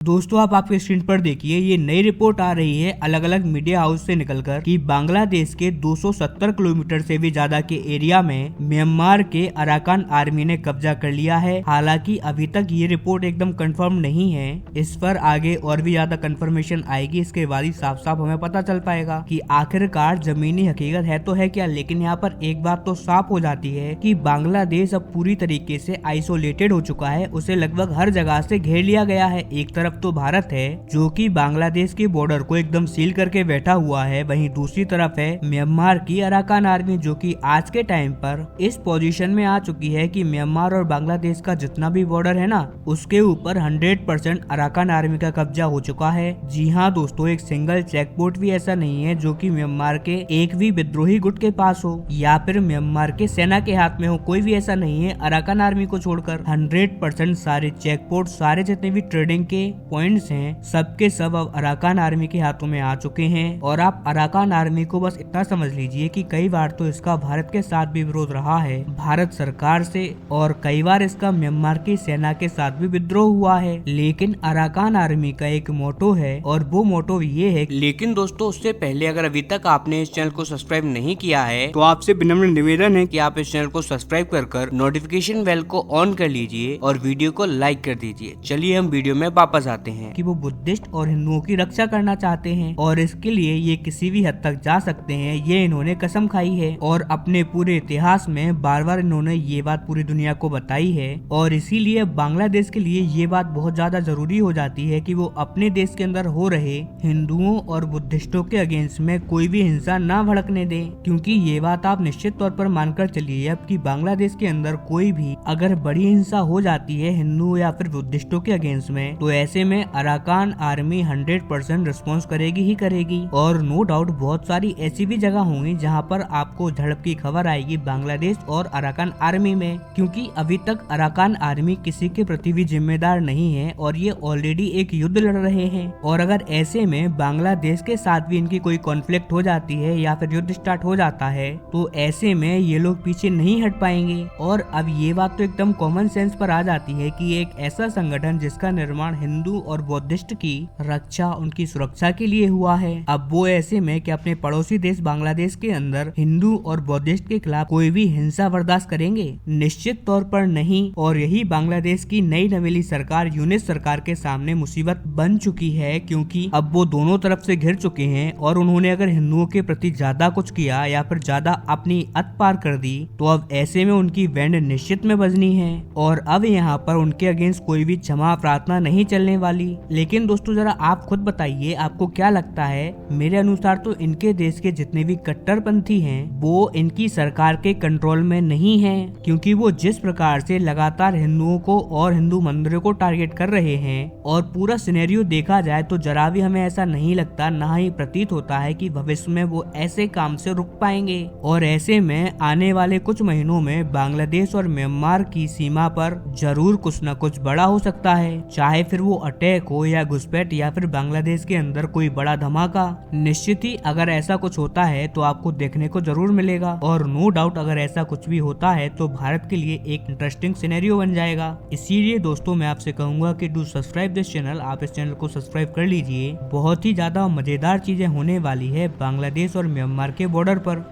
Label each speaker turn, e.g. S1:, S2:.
S1: दोस्तों आप आपके स्क्रीन पर देखिए ये नई रिपोर्ट आ रही है अलग अलग मीडिया हाउस से निकलकर कि बांग्लादेश के 270 किलोमीटर से भी ज्यादा के एरिया में म्यांमार के अराकान आर्मी ने कब्जा कर लिया है। हालांकि अभी तक ये रिपोर्ट एकदम कंफर्म नहीं है, इस पर आगे और भी ज्यादा कंफर्मेशन आएगी, इसके बाद ही साफ साफ हमें पता चल पाएगा कि आखिरकार जमीनी हकीकत है तो है क्या। लेकिन यहाँ पर एक बात तो साफ हो जाती है कि बांग्लादेश अब पूरी तरीके से आइसोलेटेड हो चुका है, उसे लगभग हर जगह से घेर लिया गया है। एक तरफ तो भारत है जो कि बांग्लादेश के बॉर्डर को एकदम सील करके बैठा हुआ है, वहीं दूसरी तरफ है म्यांमार की अराकान आर्मी जो कि आज के टाइम पर इस पोजीशन में आ चुकी है कि म्यांमार और बांग्लादेश का जितना भी बॉर्डर है ना उसके ऊपर 100% अराकान आर्मी का कब्जा हो चुका है। जी हाँ दोस्तों, एक सिंगल चेक पोस्ट भी ऐसा नहीं है जो कि म्यांमार के एक भी विद्रोही गुट के पास हो या फिर म्यांमार के सेना के हाथ में हो, कोई भी ऐसा नहीं है। अराकान आर्मी को छोड़कर 100% सारे चेक पोस्ट, सारे जितने भी ट्रेडिंग के पॉइंट्स हैं सबके सब अब अराकान आर्मी के हाथों में आ चुके हैं। और आप अराकान आर्मी को बस इतना समझ लीजिए कि कई बार तो इसका भारत के साथ भी विरोध रहा है, भारत सरकार से, और कई बार इसका म्यांमार की सेना के साथ भी विद्रोह हुआ है। लेकिन अराकान आर्मी का एक मोटो है और वो मोटो ये है। लेकिन दोस्तों उससे पहले अगर अभी तक आपने इस चैनल को सब्सक्राइब नहीं किया है तो आपसे विनम्र निवेदन है कि आप इस चैनल को सब्सक्राइब कर नोटिफिकेशन बेल को ऑन कर लीजिए और वीडियो को लाइक कर दीजिए। चलिए हम वीडियो में वापस आते हैं कि वो बुद्धिस्ट और हिंदुओं की रक्षा करना चाहते हैं और इसके लिए ये किसी भी हद तक जा सकते हैं, ये इन्होंने कसम खाई है। और अपने पूरे इतिहास में बार बार इन्होंने ये बात पूरी दुनिया को बताई है। और इसीलिए बांग्लादेश के लिए ये बात बहुत ज्यादा जरूरी हो जाती है कि वो अपने देश के अंदर हो रहे हिंदुओं और बुद्धिस्टों के अगेंस्ट में कोई भी हिंसा ना भड़कने दे। क्योंकि ये बात आप निश्चित तौर पर मानकर चलिए अब कि बांग्लादेश के अंदर कोई भी अगर बड़ी हिंसा हो जाती है हिंदू या फिर बुद्धिस्टों के अगेंस्ट में, तो ऐसे में अराकान आर्मी 100% रिस्पॉन्स करेगी ही करेगी। और नो डाउट बहुत सारी ऐसी भी जगह होंगी जहां पर आपको झड़प की खबर आएगी बांग्लादेश और अराकान आर्मी में, क्योंकि अभी तक अराकान आर्मी किसी के प्रति भी जिम्मेदार नहीं है और ये ऑलरेडी एक युद्ध लड़ रहे हैं। और अगर ऐसे में बांग्लादेश के साथ भी इनकी कोई कॉन्फ्लिक्ट हो जाती है या फिर युद्ध स्टार्ट हो जाता है तो ऐसे में ये लोग पीछे नहीं हट पाएंगे। और अब ये बात तो एकदम कॉमन सेंस पर आ जाती है कि एक ऐसा संगठन जिसका निर्माण हिंदू और बौद्धिस्ट की रक्षा, उनकी सुरक्षा के लिए हुआ है, अब वो ऐसे में कि अपने पड़ोसी देश बांग्लादेश के अंदर हिंदू और बौद्धिस्ट के खिलाफ कोई भी हिंसा बर्दाश्त करेंगे? निश्चित तौर पर नहीं। और यही बांग्लादेश की नई नवेली सरकार यूनिस सरकार के सामने मुसीबत बन चुकी है, क्योंकि अब वो दोनों तरफ से घिर चुके हैं और उन्होंने अगर हिंदुओं के प्रति ज्यादा कुछ किया या फिर ज्यादा अपनी हद पार कर दी तो अब ऐसे में उनकी बैंड निश्चित में बजनी है। और अब यहाँ पर उनके अगेंस्ट कोई भी क्षमा प्रार्थना नहीं चलने वाली। लेकिन दोस्तों जरा आप खुद बताइए आपको क्या लगता है? मेरे अनुसार तो इनके देश के जितने भी कट्टरपंथी हैं वो इनकी सरकार के कंट्रोल में नहीं हैं, क्योंकि वो जिस प्रकार से लगातार हिंदुओं को और हिंदू मंदिरों को टारगेट कर रहे हैं और पूरा सिनेरियो देखा जाए तो जरा भी हमें ऐसा नहीं लगता, ना ही प्रतीत होता है कि भविष्य में वो ऐसे काम से रुक पाएंगे। और ऐसे में आने वाले कुछ महीनों में बांग्लादेश और म्यांमार की सीमा पर जरूर कुछ न कुछ बड़ा हो सकता है, चाहे फिर वो अटैक हो या घुसपैठ या फिर बांग्लादेश के अंदर कोई बड़ा धमाका। निश्चित ही अगर ऐसा कुछ होता है तो आपको देखने को जरूर मिलेगा। और नो डाउट अगर ऐसा कुछ भी होता है तो भारत के लिए एक इंटरेस्टिंग सिनेरियो बन जाएगा। इसीलिए दोस्तों मैं आपसे कहूंगा कि डू सब्सक्राइब दिस चैनल, आप इस चैनल को सब्सक्राइब कर लीजिए। बहुत ही ज्यादा मजेदार चीजें होने वाली है बांग्लादेश और म्यांमार के बॉर्डर पर।